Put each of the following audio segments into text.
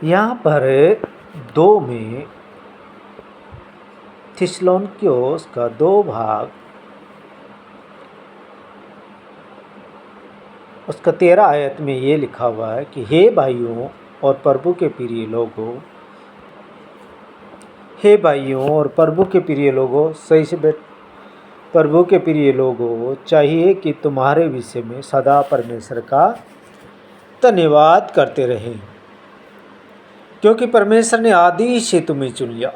यहाँ पर 2 में थिस्सलुनीकियों का 2 भाग उसका 13 आयत में ये लिखा हुआ है कि हे भाइयों और प्रभु के प्रिय लोगों, हे भाइयों और प्रभु के प्रिय लोगों, सही से प्रभु के प्रिय लोगों, चाहिए कि तुम्हारे विषय में सदा परमेश्वर का धन्यवाद करते रहें, क्योंकि परमेश्वर ने आदि से तुम्हें चुन लिया।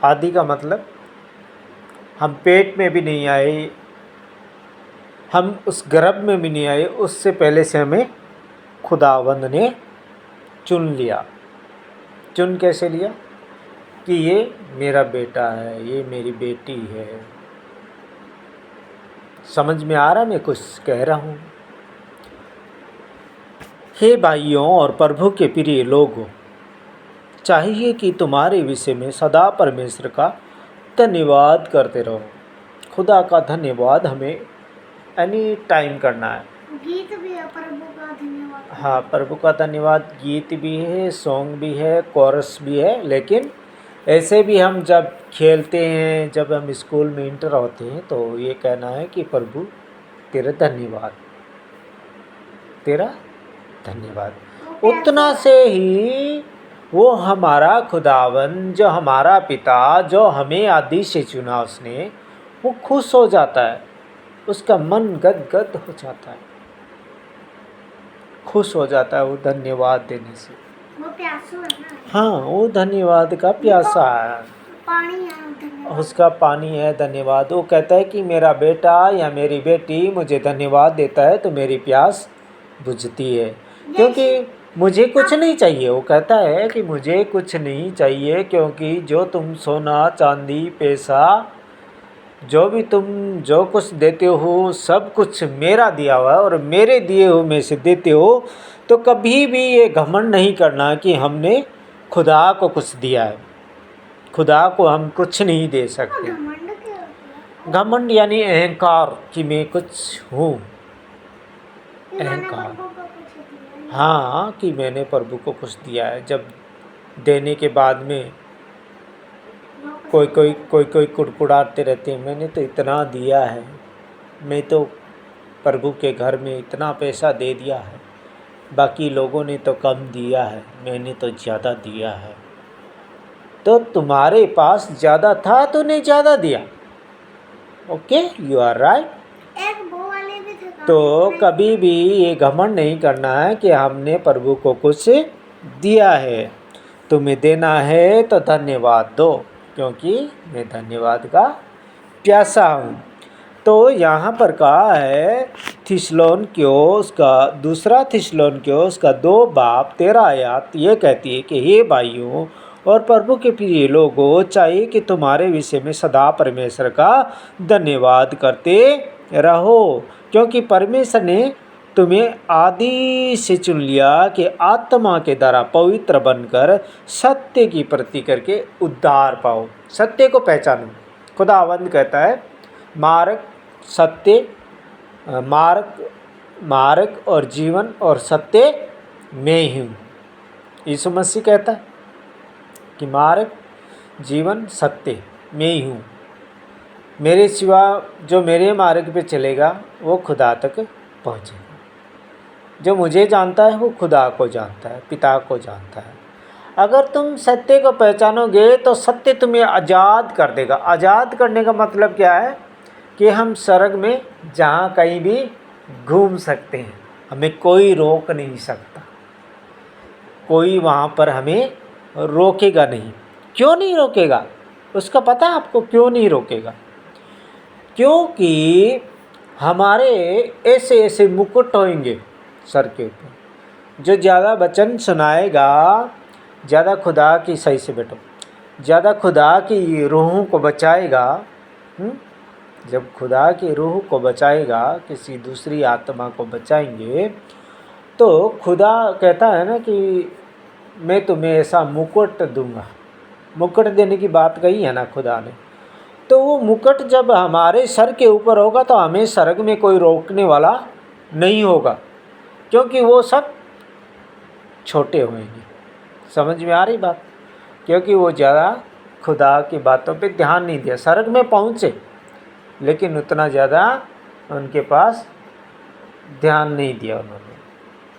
आदि का मतलब हम पेट में भी नहीं आए, हम उस गर्भ में भी नहीं आए, उससे पहले से हमें खुदावंद ने चुन लिया। चुन कैसे लिया? कि ये मेरा बेटा है, ये मेरी बेटी है। समझ में आ रहा मैं कुछ कह रहा हूँ? हे भाइयों और प्रभु के प्रिय लोगों, चाहिए कि तुम्हारे विषय में सदा परमेश्वर का धन्यवाद करते रहो। खुदा का धन्यवाद हमें एनी टाइम करना है। गीत भी है प्रभु का धन्यवाद। हाँ, प्रभु का धन्यवाद गीत भी है, सॉन्ग भी है, कोरस भी है। लेकिन ऐसे भी हम जब खेलते हैं, जब हम स्कूल में इंटर होते हैं, तो ये कहना है कि प्रभु तेरा धन्यवाद, तेरा धन्यवाद। उतना से ही वो हमारा खुदावन, जो हमारा पिता, जो हमें आदि से चुना उसने, वो खुश हो जाता है, उसका मन गदगद हो जाता है, खुश हो जाता है वो धन्यवाद देने से। वो प्यासू है ना। हाँ, वो धन्यवाद का प्यासा है, पानी है धन्यवाद। उसका पानी है धन्यवाद। वो कहता है कि मेरा बेटा या मेरी बेटी मुझे धन्यवाद देता है तो मेरी प्यास बुझती है, क्योंकि मुझे कुछ नहीं चाहिए। वो कहता है कि मुझे कुछ नहीं चाहिए, क्योंकि जो तुम सोना चांदी पैसा जो भी तुम जो कुछ देते हो सब कुछ मेरा दिया हुआ है, और मेरे दिए हुए में से देते हो। तो कभी भी ये घमंड नहीं करना कि हमने खुदा को कुछ दिया है। खुदा को हम कुछ नहीं दे सकते। घमंड क्या होता है? घमंड यानी अहंकार कि मैं कुछ हूँ, कि मैंने अहंकार। प्रभु को कुछ दिया है। हाँ, कि मैंने प्रभु को कुछ दिया है। जब देने के बाद में कोई कुड़कुड़ाते रहते हैं, मैंने तो इतना दिया है, मैं तो प्रभु के घर में इतना पैसा दे दिया है, बाकी लोगों ने तो कम दिया है, मैंने तो ज़्यादा दिया है। तो तुम्हारे पास ज़्यादा था तो ने ज़्यादा दिया। Okay, you are right. एक वो वाले भी थे। तो कभी भी ये घमंड नहीं करना है कि हमने प्रभु को कुछ दिया है। तुम्हें देना है तो धन्यवाद दो, क्योंकि मैं धन्यवाद का प्यासा हूँ। तो यहाँ पर कहा है थिस्सलुनीकियों का 2 थिस्सलुनीकियों का 2:13 आयत ये कहती है कि हे भाइयों और प्रभु के प्रिय लोगों, चाहिए कि तुम्हारे विषय में सदा परमेश्वर का धन्यवाद करते रहो, क्योंकि परमेश्वर ने तुम्हें आदि से चुन लिया कि आत्मा के द्वारा पवित्र बनकर सत्य की प्रति करके उद्धार पाओ। सत्य को पहचानो। खुदावंद कहता है मार्ग सत्य मार्ग और जीवन और सत्य मैं ही हूँ। यीशु मसीह कहता है कि मार्ग जीवन सत्य मैं ही हूँ, मेरे सिवा जो मेरे मार्ग पे चलेगा वो खुदा तक पहुँचेगा। जो मुझे जानता है वो खुदा को जानता है, पिता को जानता है। अगर तुम सत्य को पहचानोगे तो सत्य तुम्हें आज़ाद कर देगा। आज़ाद करने का मतलब क्या है? कि हम स्वर्ग में जहाँ कहीं भी घूम सकते हैं, हमें कोई रोक नहीं सकता, कोई वहाँ पर हमें रोकेगा नहीं। क्यों नहीं रोकेगा? उसका पता है आपको क्यों नहीं रोकेगा? क्योंकि हमारे ऐसे ऐसे मुकुट होंगे सर के ऊपर। जो ज़्यादा वचन सुनाएगा, ज़्यादा खुदा की, सही से बैठो, ज़्यादा खुदा की रूहों को बचाएगा। जब खुदा की रूह को बचाएगा, किसी दूसरी आत्मा को बचाएंगे, तो खुदा कहता है ना कि मैं तुम्हें ऐसा मुकुट दूंगा। मुकुट देने की बात कही है ना खुदा ने। तो वो मुकुट जब हमारे सर के ऊपर होगा तो हमें स्वर्ग में कोई रोकने वाला नहीं होगा, क्योंकि वो सब छोटे होंगे। समझ में आ रही बात? क्योंकि वो ज़्यादा खुदा की बातों पे ध्यान नहीं दिया। स्वर्ग में पहुँचे लेकिन उतना ज़्यादा उनके पास ध्यान नहीं दिया उन्होंने,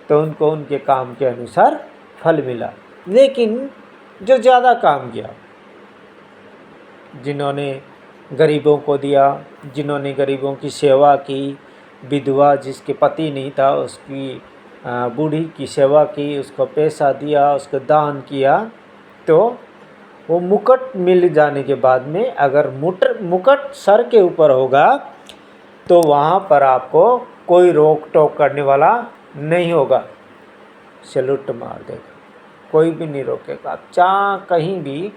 तो उनको उनके काम के अनुसार फल मिला। लेकिन जो ज़्यादा काम किया, जिन्होंने गरीबों को दिया, जिन्होंने गरीबों की सेवा की, विधवा जिसके पति नहीं था उसकी बूढ़ी की सेवा की, उसको पैसा दिया, उसको दान किया, तो वो मुकुट मिल जाने के बाद में अगर मुकुट सर के ऊपर होगा तो वहाँ पर आपको कोई रोक टोक करने वाला नहीं होगा, सैल्यूट मार देगा, कोई भी नहीं रोकेगा। आप जहाँ कहीं भी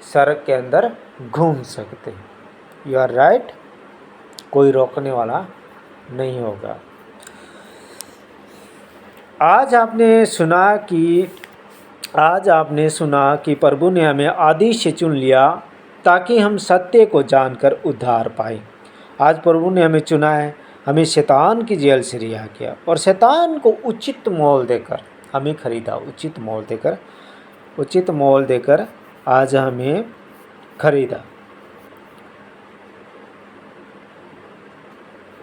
सड़क के अंदर घूम सकते हैं, यू आर राइट, कोई रोकने वाला नहीं होगा। आज आपने सुना कि प्रभु ने हमें आदि से चुन लिया ताकि हम सत्य को जानकर उद्धार पाएं। आज प्रभु ने हमें चुना है, हमें शैतान की जेल से रिहा किया और शैतान को उचित मोल देकर हमें खरीदा, उचित मोल देकर आज हमें खरीदा।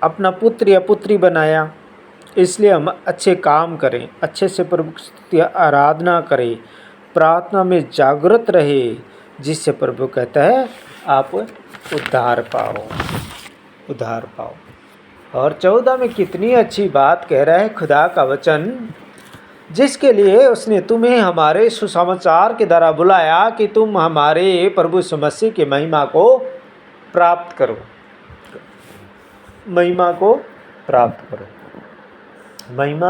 अपना पुत्र या पुत्री बनाया, इसलिए हम अच्छे काम करें, अच्छे से प्रभु की आराधना करें, प्रार्थना में जागृत रहे, जिससे प्रभु कहता है आप उद्धार पाओ। और 14 में कितनी अच्छी बात कह रहा है खुदा का वचन, जिसके लिए उसने तुम्हें हमारे सुसमाचार के द्वारा बुलाया कि तुम हमारे प्रभु यीशु मसीह की महिमा को प्राप्त करो। महिमा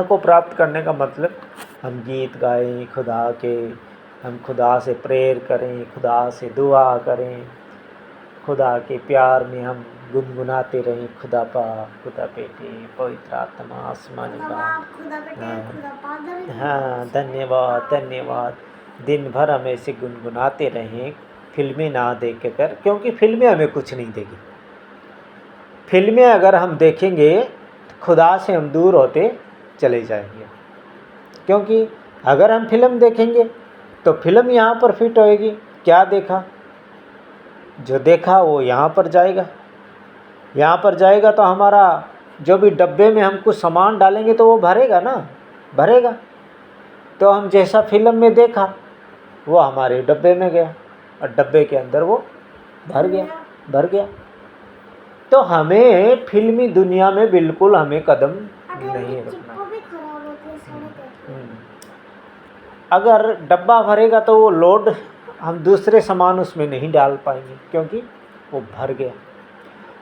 को प्राप्त करने का मतलब हम गीत गाएं खुदा के, हम खुदा से प्रेयर करें, खुदा से दुआ करें, खुदा के प्यार में हम गुनगुनाते रहें, खुदा बाप, खुदा बेटे, पवित्र आत्मा, आसमानी बाप, हाँ धन्यवाद। दिन भर हम ऐसे गुनगुनाते रहें, फिल्में ना देख कर, क्योंकि फिल्में हमें कुछ नहीं देगी। फिल्में अगर हम देखेंगे तो खुदा से हम दूर होते चले जाएंगे, क्योंकि अगर हम फिल्म देखेंगे तो फिल्म यहाँ पर फिट होएगी, क्या देखा, जो देखा वो यहाँ पर जाएगा तो हमारा जो भी डब्बे में हम कुछ सामान डालेंगे तो वो भरेगा। तो हम जैसा फिल्म में देखा वो हमारे डब्बे में गया और डब्बे के अंदर वो भर गया। तो हमें फिल्मी दुनिया में बिल्कुल हमें कदम नहीं रखना। अगर डब्बा भरेगा तो वो लोड हम दूसरे सामान उसमें नहीं डाल पाएंगे, क्योंकि वो भर गया।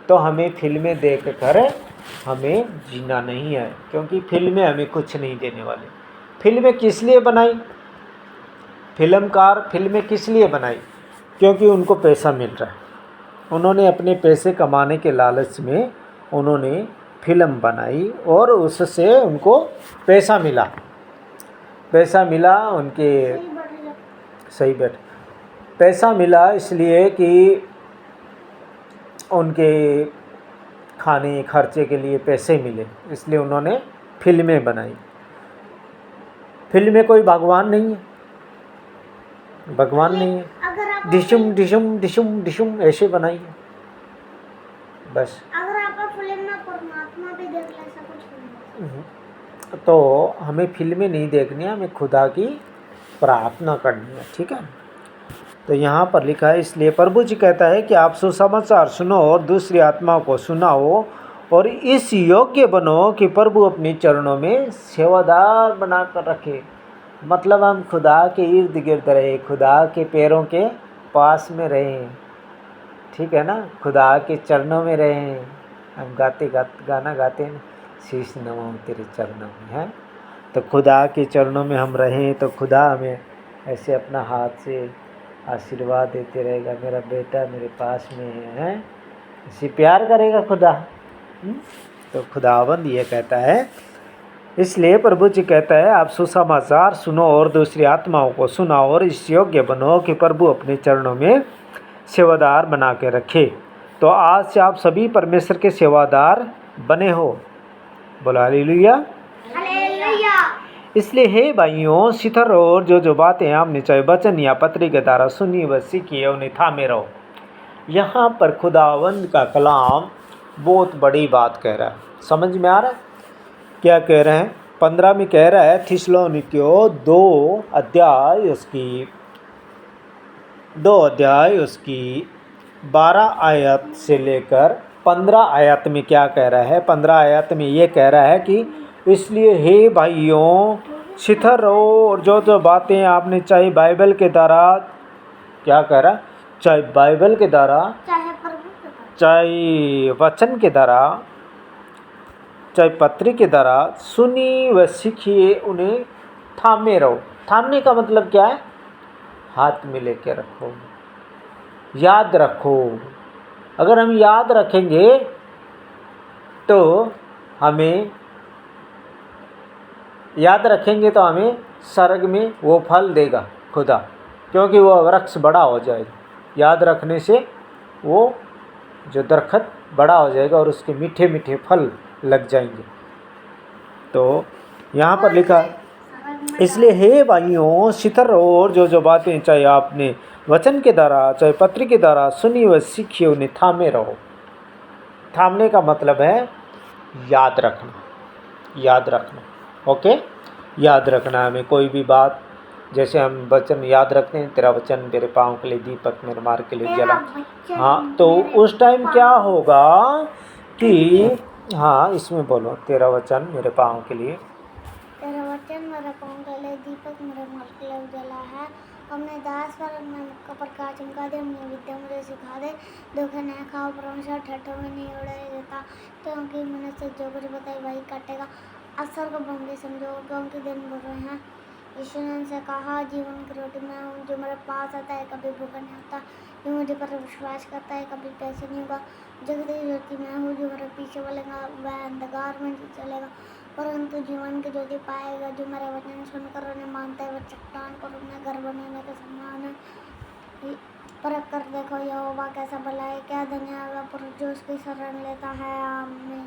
तो हमें फिल्में देख कर हमें जीना नहीं है, क्योंकि फिल्में हमें कुछ नहीं देने वाली। फिल्में किस लिए बनाई? फिल्मकार फिल्में किस लिए बनाई? क्योंकि उनको पैसा मिल रहा है। उन्होंने अपने पैसे कमाने के लालच में उन्होंने फिल्म बनाई और उससे उनको पैसा मिला उनके सही बैठ पैसा मिला, इसलिए कि उनके खाने खर्चे के लिए पैसे मिले, इसलिए उन्होंने फिल्में बनाई। फिल्में कोई भगवान नहीं है, डिशुम ऐसे बनाई है बस। अगर आप फिल्म में परमात्मा भी देख ले, ऐसा कुछ नहीं। तो हमें फिल्में नहीं देखनी है, हमें खुदा की प्रार्थना करनी है, ठीक है। तो यहाँ पर लिखा है, इसलिए प्रभु जी कहता है कि आप सुसमाचार सुनो और दूसरी आत्मा को सुनाओ और इस योग्य बनो कि प्रभु अपने चरणों में सेवादार बना कर रखे। मतलब हम खुदा के इर्द गिर्द रहे, खुदा के पैरों के पास में रहें, ठीक है ना, खुदा के चरणों में रहें। हम गाना गाते हैं, शीश नवाऊं तेरे चरणों में, है। तो खुदा के चरणों में हम रहें तो खुदा हमें ऐसे अपना हाथ से आशीर्वाद देते रहेगा। मेरा बेटा मेरे पास में है, इसे प्यार करेगा खुदा। तो खुदावंद ये कहता है, इसलिए प्रभु जी कहता है आप सुसमाचार सुनो और दूसरी आत्माओं को सुनाओ और इस योग्य बनो कि प्रभु अपने चरणों में सेवादार बना के रखे। तो आज से आप सभी परमेश्वर के सेवादार बने हो। बोलो हालेलुया। इसलिए हे भाइयों, शिथर और जो बातें आपने चाहे वचन या पत्री के द्वारा सुनी व सीखी है उन्हें थामे रहो। यहाँ पर खुदावंद का कलाम बहुत बड़ी बात कह रहा है। समझ में आ रहा है क्या कह रहे हैं? 15 में कह रहा है थिस्सलुनीकियों 2 अध्याय उसकी 12 आयत से लेकर 15 आयत में क्या कह रहा है? 15 आयत में ये कह रहा है कि इसलिए हे भाइयों, शिथर रहो और जो बातें आपने चाहे बाइबल के द्वारा, क्या कह रहा है, चाहे बाइबल के द्वारा, चाहे प्रभु के द्वारा, चाहे वचन के द्वारा, चाहे पत्री के द्वारा सुनी व सीखिए उन्हें थामे रहो। थामने का मतलब क्या है? हाथ में लेके रखो, याद रखो। अगर हम याद रखेंगे तो हमें स्वर्ग में वो फल देगा खुदा, क्योंकि वो वृक्ष बड़ा हो जाएगा। याद रखने से वो जो दरख्त बड़ा हो जाएगा और उसके मीठे मीठे फल लग जाएंगे। तो यहाँ पर लिखा है, इसलिए हे भाइयों, शिथर रहो और जो बातें चाहे आपने वचन के द्वारा चाहे पत्र के द्वारा सुनी व सीखी उन्हें थामे रहो। थामने का मतलब है याद रखना। ओके, याद रखना। हमें कोई भी बात, जैसे हम वचन याद रखते हैं, तेरा वचन मेरे पाँव के लिए दीपक, मेरे मार्ग के लिए जला। हाँ, तो उस टाइम क्या होगा कि हाँ, इसमें बोलो, तेरा वचन मेरे पाँव के लिए, तेरा वचन मेरे पाँव के लिए दीपक, मेरे मार्ग के लिए उजाला है। हमने दास पर का प्रकाश चमका दे, हमने विद्या मुझे सिखा दे। धोखे न खाओ, परमेश्वर ठट्ठों में नहीं उड़ाया जाता, क्योंकि मनुष्य जो कुछ बताए वही काटेगा। अवसर को भंगी समझो, क्योंकि दिन बुरे हैं। यीशु ने उनसे कहा, जीवन की रोटी मैं हूँ, जो मेरे पास आता है कभी भूखा नहीं होता, जो मुझे पर विश्वास करता है कभी प्यासा नहीं होगा। जगत की ज्योति मैं हूँ, जो मेरे पीछे चलेगा वह अंधकार में नहीं चलेगा, परंतु जीवन की ज्योति पाएगा। जो मेरे वचन सुनकर उन्हें मानता है वह चट्टान पर उन्हें घर बनाने के समान है। परख कर देखो यहोवा कैसा भला है, क्या धन्य है वह पुरुष जो उसकी शरण लेता है। आमीन।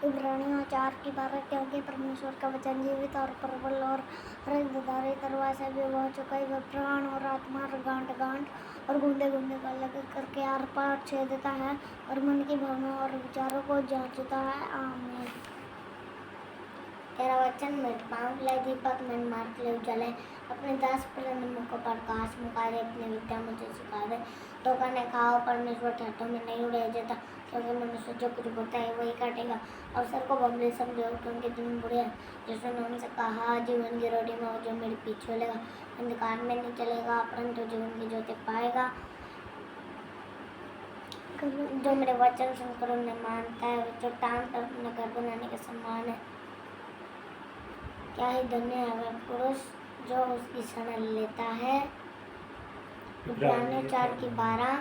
इब्रानियों 4:12, क्योंकि परमेश्वर का वचन जीवित और प्रबल और हर धारी तलवार से भी बहुत चौकाई, वह प्राण और आत्मा और गांठ और गूंदे को अलग करके आर पार छेदता है और मन की भावनाओं और विचारों को जांचता है। आमीन। तेरा वचन मेरे पाँव के लिए दीपक, मेरे मार्ग के लिए उजाला है। अपने दास पर मुख को प्रकाश मुका दे, अपनी विद्या मुझे सिखा दे। धोखा न खाओ, परमेश्वर ठट्ठों में नहीं उड़ाया जाता, क्योंकि मनुष्य जो कुछ बोता है वही काटेगा। अवसर को बबले समझो, क्योंकि दिन बुरे हैं। यीशु ने उनसे कहा, जीवन की रोटी में जो मेरे पीछे चलेगा अंधकार में नहीं चलेगा, परंतु जीवन की ज्योति पाएगा। जो मेरे वचन सुनकर उन्हें मानता है वह चट्टान पर अपने घर बनाने के समान है। क्या ही धन्य है वह पुरुष जो उसकी शरण लेता है। इब्रानियों 4:12,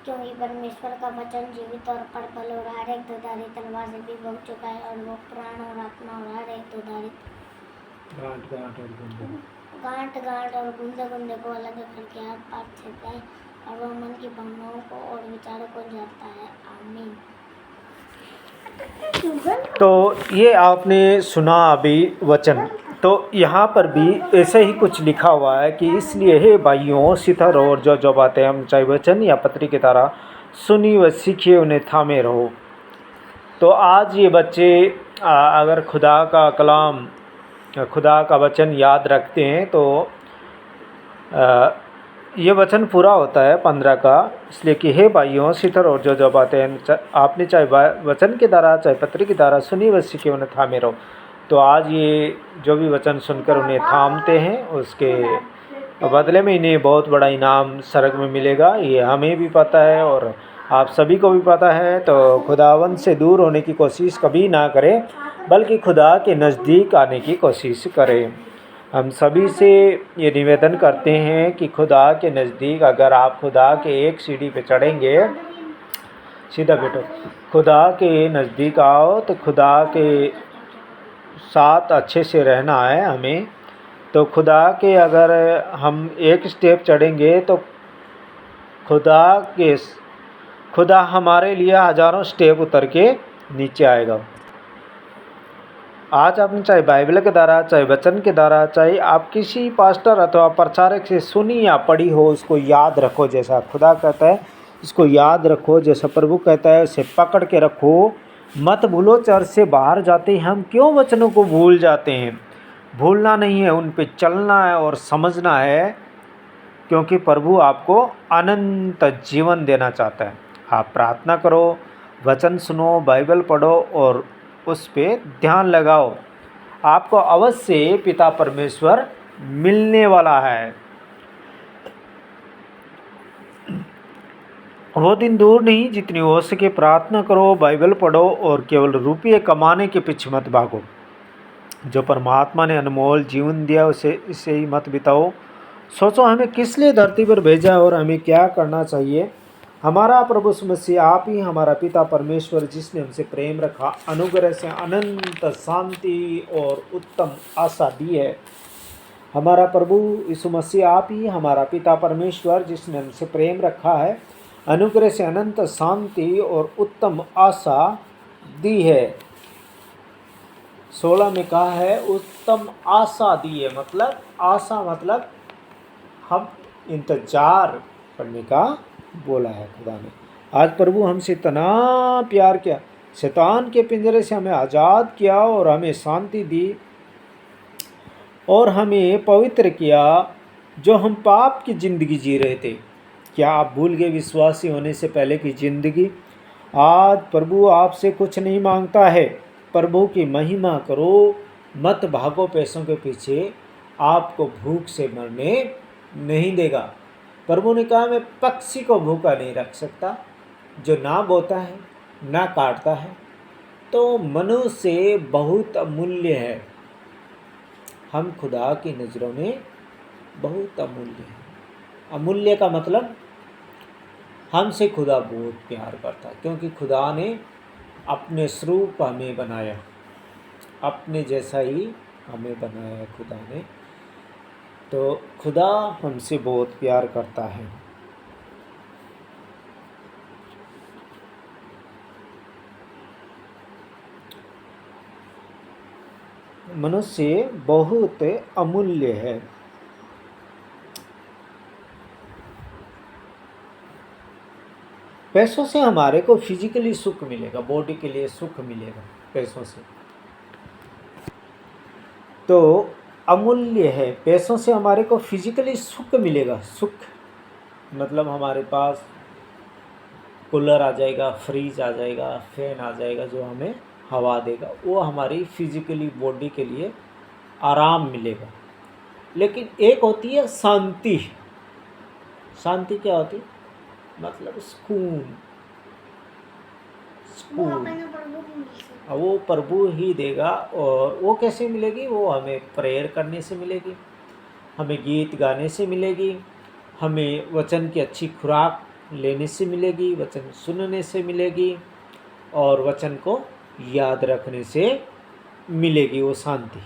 क्योंकि परमेश्वर का वचन जीवित और प्रबल और हर एक दोधारी तलवार से भी भोग चुका है, और वो प्राण और आत्मा और हर एक दोधारी गांठ और गूंदे को अलग करके आर पार छेदता है, और वह मन की भावनाओं को और विचारों को जानता है। आमीन। तो ये आपने सुना अभी वचन। तो यहाँ पर भी ऐसे ही कुछ लिखा हुआ है कि इसलिए हे भाइयों, शिथर और जो बातें हम चाहे वचन या पत्री की तरह सुनी व सीखिए उन्हें थामे रहो। तो आज ये बच्चे अगर खुदा का कलाम, खुदा का वचन याद रखते हैं तो ये वचन पूरा होता है 15 का। इसलिए कि हे भाइयों, शिथर और जो बातें आपने चाहे वचन के द्वारा चाहे पत्री के द्वारा सुनी व सीखे उन्हें थामे रहो। तो आज ये जो भी वचन सुनकर उन्हें थामते हैं, उसके बदले में इन्हें बहुत बड़ा इनाम स्वर्ग में मिलेगा। ये हमें भी पता है और आप सभी को भी पता है। तो खुदावंद से दूर होने की कोशिश कभी ना करें, बल्कि खुदा के नज़दीक आने की कोशिश करें। हम सभी से ये निवेदन करते हैं कि खुदा के नज़दीक, अगर आप खुदा के एक सीढ़ी पे चढ़ेंगे, सीधा बैठो, खुदा के नज़दीक आओ तो खुदा के साथ अच्छे से रहना है हमें। तो खुदा के अगर हम एक स्टेप चढ़ेंगे तो खुदा हमारे लिए हज़ारों स्टेप उतर के नीचे आएगा। आज आपने चाहे बाइबल के द्वारा, चाहे वचन के द्वारा, चाहे आप किसी पास्टर अथवा प्रचारक से सुनी या पढ़ी हो, उसको याद रखो। जैसा खुदा कहता है इसको याद रखो, जैसा प्रभु कहता है उसे पकड़ के रखो, मत भूलो। चर्च से बाहर जाते ही हम क्यों वचनों को भूल जाते हैं? भूलना नहीं है, उन पे चलना है और समझना है, क्योंकि प्रभु आपको अनंत जीवन देना चाहता है। आप प्रार्थना करो, वचन सुनो, बाइबल पढ़ो और उस पे ध्यान लगाओ। आपको अवश्य पिता परमेश्वर मिलने वाला है। वो दिन दूर नहीं, जितनी हो सके प्रार्थना करो, बाइबल पढ़ो और केवल रुपये कमाने के पीछे मत भागो। जो परमात्मा ने अनमोल जीवन दिया उसे इसे ही मत बिताओ। सोचो हमें किस लिए धरती पर भेजा और हमें क्या करना चाहिए। हमारा प्रभु यीशु मसीह आप ही हमारा पिता परमेश्वर, जिसने हमसे प्रेम रखा, अनुग्रह से अनंत शांति और उत्तम आशा दी है। हमारा प्रभु यीशु मसीह आप ही हमारा पिता परमेश्वर, जिसने हमसे प्रेम रखा है, अनुग्रह से अनंत शांति और उत्तम आशा दी है। 16 में कहा है उत्तम आशा दी है, मतलब आशा मतलब हम इंतजार करने का बोला है खुदा ने। आज प्रभु हमसे इतना प्यार किया, शैतान के पिंजरे से हमें आज़ाद किया और हमें शांति दी और हमें पवित्र किया। जो हम पाप की ज़िंदगी जी रहे थे, क्या आप भूल गए विश्वासी होने से पहले की ज़िंदगी? आज प्रभु आपसे कुछ नहीं मांगता है। प्रभु की महिमा करो, मत भागो पैसों के पीछे, आपको भूख से मरने नहीं देगा। प्रभु ने कहा मैं पक्षी को भूखा नहीं रख सकता, जो ना बोता है ना काटता है। तो मनुष्य बहुत अमूल्य है, हम खुदा की नज़रों में बहुत अमूल्य हैं। अमूल्य का मतलब हमसे खुदा बहुत प्यार करता है, क्योंकि खुदा ने अपने स्वरूप हमें बनाया, अपने जैसा ही हमें बनाया है खुदा ने। तो खुदा हमसे बहुत प्यार करता है। मनुष्य बहुत अमूल्य है। पैसों से हमारे को फिजिकली सुख मिलेगा, बॉडी के लिए सुख मिलेगा पैसों से, तो अमूल्य है। पैसों से हमारे को फिजिकली सुख मिलेगा। सुख मतलब हमारे पास कूलर आ जाएगा, फ्रिज आ जाएगा, फैन आ जाएगा जो हमें हवा देगा, वो हमारी फिजिकली बॉडी के लिए आराम मिलेगा। लेकिन एक होती है शांति। शांति क्या होती है? मतलब सुकून। वो प्रभु ही देगा। और वो कैसे मिलेगी? वो हमें प्रेयर करने से मिलेगी, हमें गीत गाने से मिलेगी, हमें वचन की अच्छी खुराक लेने से मिलेगी, वचन सुनने से मिलेगी और वचन को याद रखने से मिलेगी वो शांति।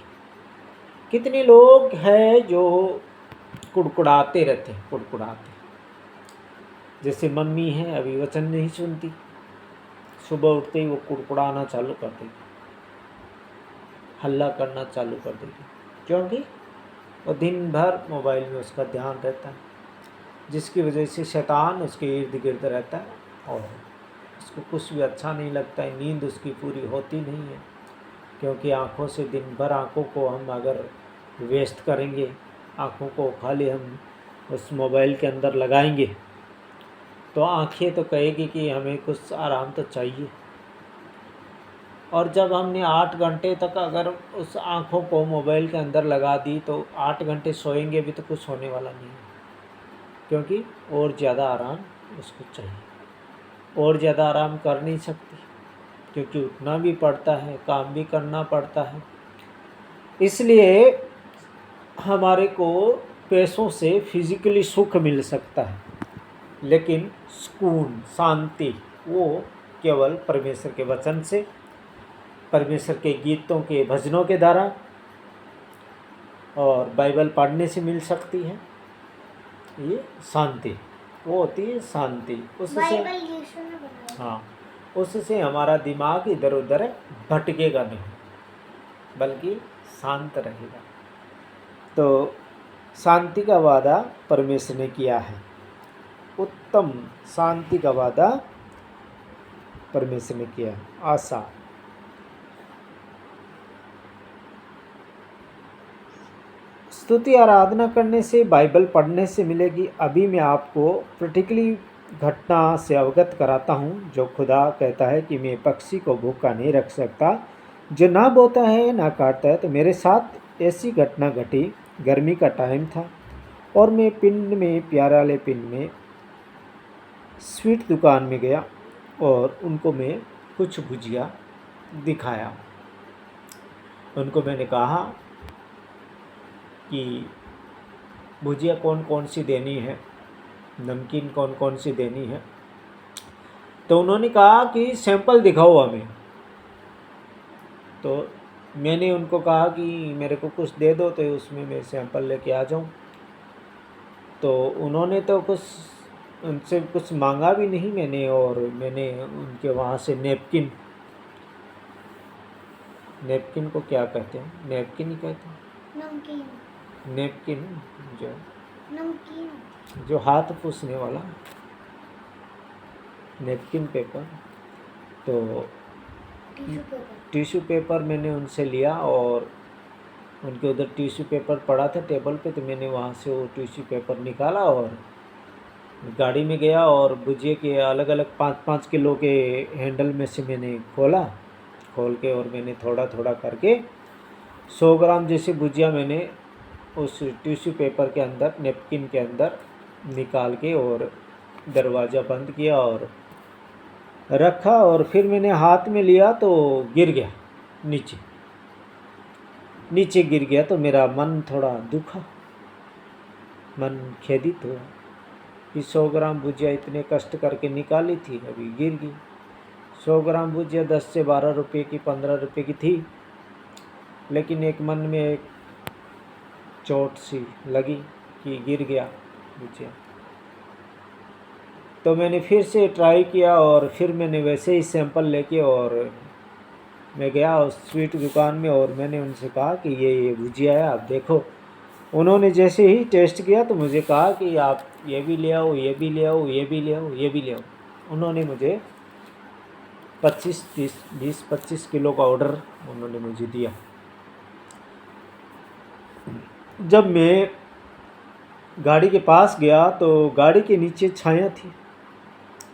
कितने लोग हैं जो कुड़कुड़ाते रहते हैं, कुड़कुड़ाते। जैसे मम्मी है, अभी वचन नहीं सुनती, सुबह उठते ही वो कुड़कुड़ाना चालू कर देगी, हल्ला करना चालू कर देगी, क्योंकि वो दिन भर मोबाइल में उसका ध्यान रहता है, जिसकी वजह से शैतान उसके इर्द गिर्द रहता है और उसको कुछ भी अच्छा नहीं लगता है। नींद उसकी पूरी होती नहीं है, क्योंकि आँखों से दिन भर आँखों को हम अगर वेस्ट करेंगे, आँखों को खाली हम उस मोबाइल के अंदर लगाएंगे, तो आँखें तो कहेगी कि हमें कुछ आराम तो चाहिए। और जब हमने 8 घंटे तक अगर उस आँखों को मोबाइल के अंदर लगा दी, तो 8 घंटे सोएंगे भी तो कुछ होने वाला नहीं है, क्योंकि और ज़्यादा आराम उसको चाहिए। और ज़्यादा आराम कर नहीं सकती, क्योंकि उठना भी पड़ता है, काम भी करना पड़ता है। इसलिए हमारे को पैसों से फिजिकली सुख मिल सकता है, लेकिन सुकून, शांति वो केवल परमेश्वर के वचन से, परमेश्वर के गीतों के, भजनों के द्वारा और बाइबल पढ़ने से मिल सकती है। ये शांति वो होती है शांति। उससे हाँ, उससे हमारा दिमाग इधर उधर भटकेगा नहीं। बल्कि शांत रहेगा। तो शांति का वादा परमेश्वर ने किया है, उत्तम शांति का वादा परमेश्वर ने किया है। आशा, स्तुति आराधना करने से, बाइबल पढ़ने से मिलेगी। अभी मैं आपको प्रैक्टिकली घटना से अवगत कराता हूँ, जो खुदा कहता है कि मैं पक्षी को भूखा नहीं रख सकता, जो ना बोता है ना काटता है। तो मेरे साथ ऐसी घटना घटी। गर्मी का टाइम था और मैं पिंड में, प्याराले पिंड में स्वीट दुकान में गया और उनको मैं कुछ भुजिया दिखाया। उनको मैंने कहा कि भुजिया कौन कौन सी देनी है, नमकीन कौन कौन सी देनी है। तो उन्होंने कहा कि सैंपल दिखाओ हमें। तो मैंने उनको कहा कि मेरे को कुछ दे दो तो उसमें मैं सैंपल लेके आ जाऊं। तो उन्होंने तो उनसे कुछ मांगा भी नहीं मैंने, और मैंने उनके वहाँ से नेपकिन को क्या कहते हैं, नेपकिन ही कहते हैं, नमकीन, नेपकिन नमकीन, जो हाथ पूछने वाला नेपकिन पेपर। तो टिश्यू पेपर मैंने उनसे लिया और उनके उधर टिश्यू पेपर पड़ा था टेबल पे, तो मैंने वहाँ से वो टिश्यू पेपर निकाला और गाड़ी में गया और भुजिए के अलग अलग 5-5 किलो के हैंडल में से मैंने खोल के और मैंने थोड़ा थोड़ा करके 100 ग्राम जैसे भुजिया मैंने उस टिश्यू पेपर के अंदर, नेपकिन के अंदर निकाल के और दरवाज़ा बंद किया और रखा। और फिर मैंने हाथ में लिया तो गिर गया, नीचे गिर गया। तो मेरा मन थोड़ा दुखा, मन खेदित हुआ कि 100 ग्राम भुजिया इतने कष्ट करके निकाली थी, अभी गिर गई। 100 ग्राम भुजिया 10 से 12 रुपये की, 15 रुपये की थी, लेकिन एक मन में एक चोट सी लगी कि गिर गया भुजिया। तो मैंने फिर से ट्राई किया और फिर मैंने वैसे ही सैंपल लेके और मैं गया उस स्वीट दुकान में और मैंने उनसे कहा कि ये भुजिया है, आप देखो। उन्होंने जैसे ही टेस्ट किया तो मुझे कहा कि आप ये भी ले आओ, ये भी ले आओ, ये भी ले आओ, ये भी ले आओ। उन्होंने मुझे 20-25 किलो का ऑर्डर उन्होंने मुझे दिया। जब मैं गाड़ी के पास गया तो गाड़ी के नीचे छाया थी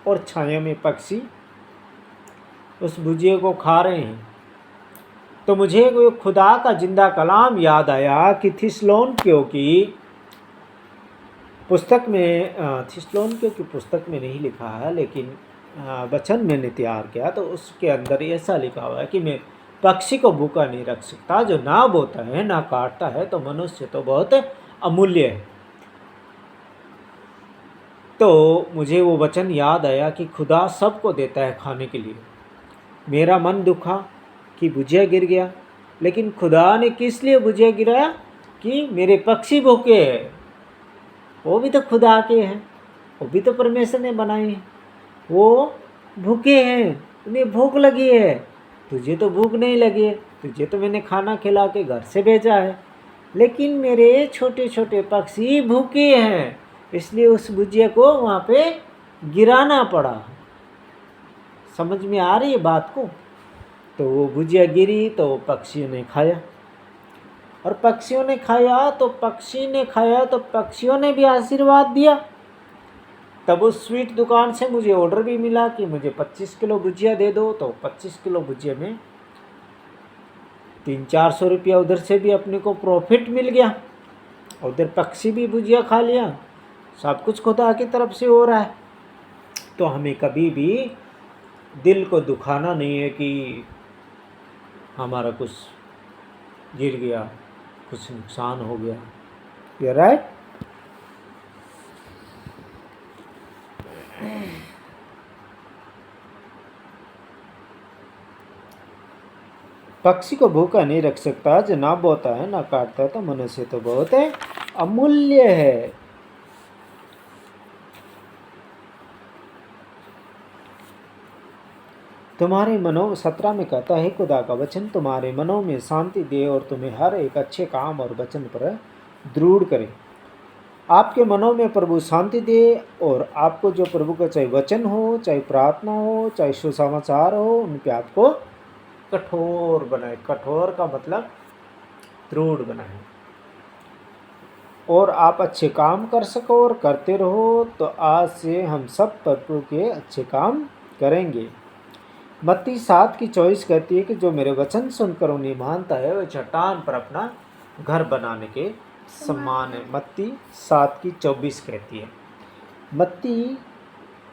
और छाया में पक्षी उस भुजिए को खा रहे हैं। तो मुझे वो खुदा का जिंदा कलाम याद आया कि थिस्सलुनीकियों की पुस्तक में नहीं लिखा है, लेकिन वचन मैंने तैयार किया तो उसके अंदर ऐसा लिखा हुआ है कि मैं पक्षी को भूखा नहीं रख सकता, जो ना बोता है ना काटता है, तो मनुष्य तो बहुत अमूल्य है। तो मुझे वो वचन याद आया कि खुदा सबको देता है खाने के लिए। मेरा मन दुखा कि भुजिया गिर गया, लेकिन खुदा ने किस लिए भुजिया गिराया? कि मेरे पक्षी भूखे हैं, वो भी तो खुदा के हैं, वो भी तो परमेश्वर ने बनाए हैं, वो भूखे हैं, उन्हें भूख लगी है। तुझे तो भूख नहीं लगी है, तुझे तो मैंने खाना खिला के घर से भेजा है, लेकिन मेरे छोटे छोटे पक्षी भूखे हैं, इसलिए उस भुजिया को वहाँ पे गिराना पड़ा। समझ में आ रही है बात को? तो वो भुजिया गिरी तो पक्षियों ने खाया, और पक्षियों ने खाया तो पक्षियों ने भी आशीर्वाद दिया। तब उस स्वीट दुकान से मुझे ऑर्डर भी मिला कि मुझे 25 किलो भुजिया दे दो। तो 25 किलो भुजिया में 300-400 रुपया उधर से भी अपने को प्रॉफिट मिल गया, उधर पक्षी भी भुजिया खा लिया। सब कुछ खुदा की तरफ से हो रहा है। तो हमें कभी भी दिल को दुखाना नहीं है कि हमारा कुछ गिर गया, कुछ नुकसान हो गया। ये राइट? पक्षी को भूखा नहीं रख सकता, जो ना बोता है ना काटता है, तो मनुष्य तो बहुत है अमूल्य है। तुम्हारे मनों 17 में कहता है खुदा का वचन तुम्हारे मनों में शांति दे और तुम्हें हर एक अच्छे काम और वचन पर दृढ़ करे। आपके मनों में प्रभु शांति दे और आपको जो प्रभु का चाहे वचन हो, चाहे प्रार्थना हो, चाहे सुसमाचार हो, उन पे आपको कठोर बनाए। कठोर का मतलब दृढ़ बनाए और आप अच्छे काम कर सको और करते रहो। तो आज से हम सब प्रभु के अच्छे काम करेंगे। मत्ती 7:24 कहती है कि जो मेरे वचन सुनकर उन्हें मानता है वह चट्टान पर अपना घर बनाने के समान है। मत्ती 7:24 कहती है।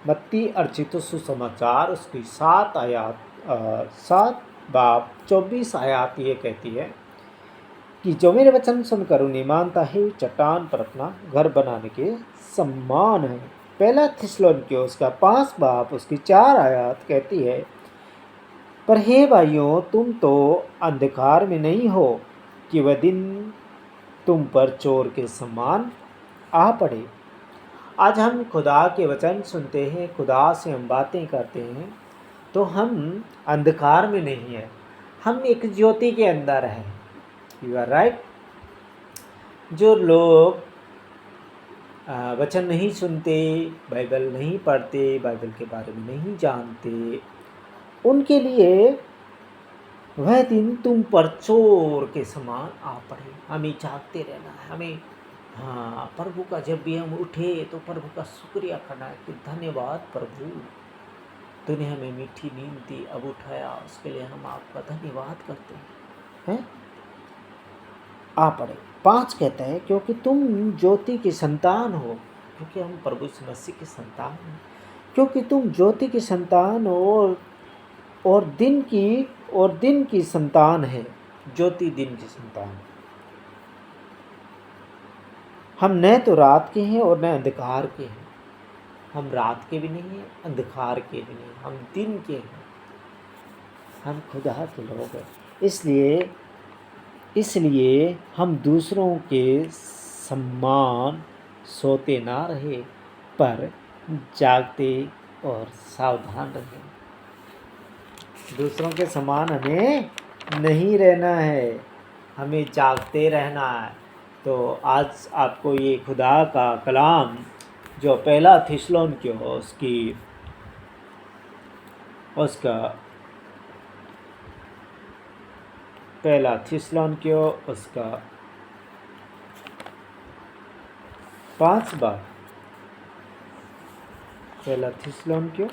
मत्ती अर्चित सुसमाचार उसकी 7 बाब 24 आयत ये कहती है कि जो मेरे वचन सुनकर उन्हें मानता है चट्टान पर अपना घर बनाने के समान है। पहला थिस्सलुनीकियों उसका 5 बाब उसकी 4 आयत कहती है, पर हे भाइयों तुम तो अंधकार में नहीं हो कि वह दिन तुम पर चोर के समान आ पड़े। आज हम खुदा के वचन सुनते हैं, खुदा से हम बातें करते हैं, तो हम अंधकार में नहीं है, हम एक ज्योति के अंदर हैं। You are right. जो लोग वचन नहीं सुनते, बाइबल नहीं पढ़ते, बाइबल के बारे में नहीं जानते, उनके लिए वह दिन तुम पर चोर के समान आ पड़े। हमें जागते रहना है, हमें प्रभु का जब भी हम उठे तो प्रभु का शुक्रिया करना है कि धन्यवाद प्रभु, तूने हमें मीठी नींद दी, अब उठाया, उसके लिए हम आपका धन्यवाद करते हैं। आ पड़े। 5 कहता है क्योंकि तुम ज्योति की संतान हो, क्योंकि हम प्रभु मसीह की संतान हैं, क्योंकि तुम ज्योति की संतान हो और दिन की संतान है। ज्योति दिन की संतान। हम न तो रात के हैं और न अंधकार के हैं। हम रात के भी नहीं हैं, अंधकार के भी नहीं, हम दिन के हैं। हम खुदा के लोग हैं। इसलिए हम दूसरों के सम्मान सोते ना रहे, पर जागते और सावधान रहे। दूसरों के समान हमें नहीं रहना है, हमें जागते रहना है। तो आज आपको ये खुदा का कलाम जो पहला थिस्सलुनीकियों उसका पहला थिस्सलुनीकियों उसका 5 बाब, पहला थिस्सलुनीकियों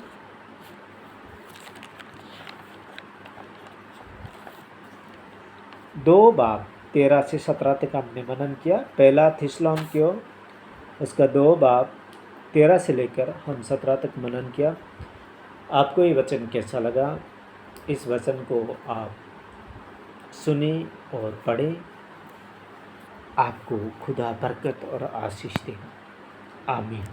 2 बाब 13 से 17 तक हमने मनन किया। पहला थिस्सलुनीकियों उसका 2 बाब 13 से लेकर हम 17 तक मनन किया। आपको ये वचन कैसा लगा? इस वचन को आप सुने और पढ़ें। आपको खुदा बरकत और आशीष दे। आमीन।